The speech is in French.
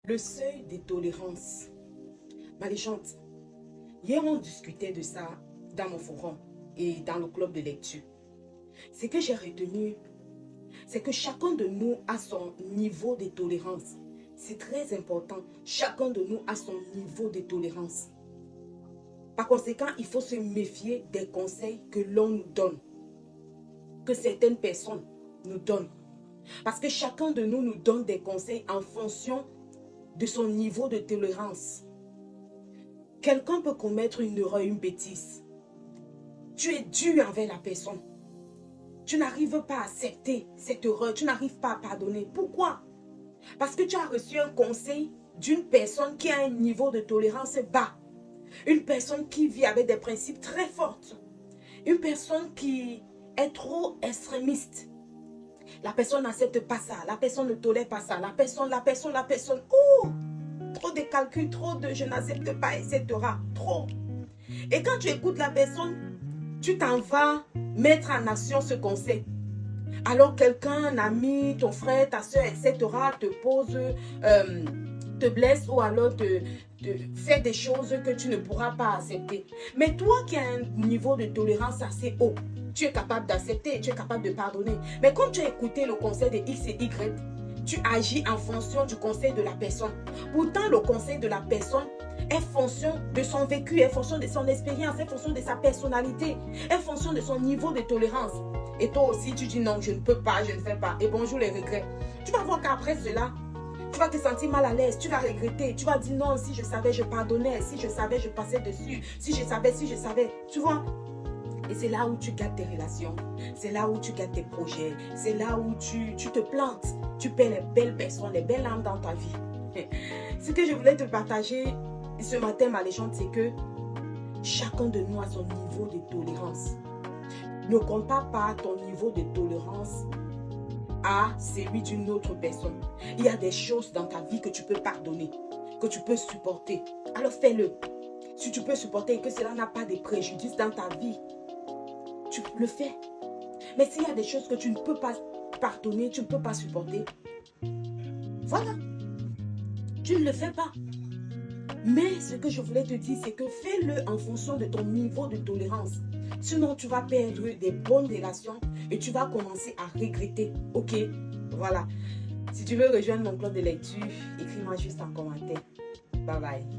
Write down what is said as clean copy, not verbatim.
Le seuil de tolérance. Maléchante, hier on discutait de ça dans mon forum et dans le club de lecture. Ce que j'ai retenu, c'est que chacun de nous a son niveau de tolérance. C'est très important. Chacun de nous a son niveau de tolérance. Par conséquent, il faut se méfier des conseils que l'on nous donne, que certaines personnes nous donnent. Parce que chacun de nous donne des conseils en fonction de son niveau de tolérance. Quelqu'un peut commettre une erreur, une bêtise. Tu es dur envers la personne. Tu n'arrives pas à accepter cette erreur. Tu n'arrives pas à pardonner. Pourquoi? Parce que tu as reçu un conseil d'une personne qui a un niveau de tolérance bas. Une personne qui vit avec des principes très forts. Une personne qui est trop extrémiste. La personne n'accepte pas ça. La personne ne tolère pas ça. La personne. Oh! Trop de calculs, trop de je n'accepte pas, etc. Trop. Et quand tu écoutes la personne, tu t'en vas mettre en action ce conseil. Alors quelqu'un, un ami, ton frère, ta soeur, etc. te pose, te blesse ou alors te fait des choses que tu ne pourras pas accepter. Mais toi qui as un niveau de tolérance assez haut, tu es capable d'accepter, tu es capable de pardonner. Mais quand tu as écouté le conseil de X et Y, tu agis en fonction du conseil de la personne. Pourtant, le conseil de la personne est fonction de son vécu, est fonction de son expérience, est fonction de sa personnalité, est fonction de son niveau de tolérance. Et toi aussi, tu dis non, je ne peux pas, je ne fais pas. Et bonjour les regrets. Tu vas voir qu'après cela, tu vas te sentir mal à l'aise, tu vas regretter, tu vas dire non, si je savais, je pardonnais, si je savais, je passais dessus, si je savais, tu vois. Et c'est là où tu gâtes tes relations, c'est là où tu gâtes tes projets, c'est là où tu te plantes, tu perds les belles personnes, les belles âmes dans ta vie. Ce que je voulais te partager ce matin, Maléchante, c'est que chacun de nous a son niveau de tolérance. Ne compare pas ton niveau de tolérance à celui d'une autre personne. Il y a des choses dans ta vie que tu peux pardonner, que tu peux supporter. Alors fais-le. Si tu peux supporter et que cela n'a pas de préjudice dans ta vie, tu le fais. Mais s'il y a des choses que tu ne peux pas pardonner, tu ne peux pas supporter, voilà, tu ne le fais pas. Mais ce que je voulais te dire, c'est que fais-le en fonction de ton niveau de tolérance. Sinon, tu vas perdre des bonnes relations et tu vas commencer à regretter. Ok, voilà. Si tu veux rejoindre mon club de lecture, écris-moi juste en commentaire. Bye bye.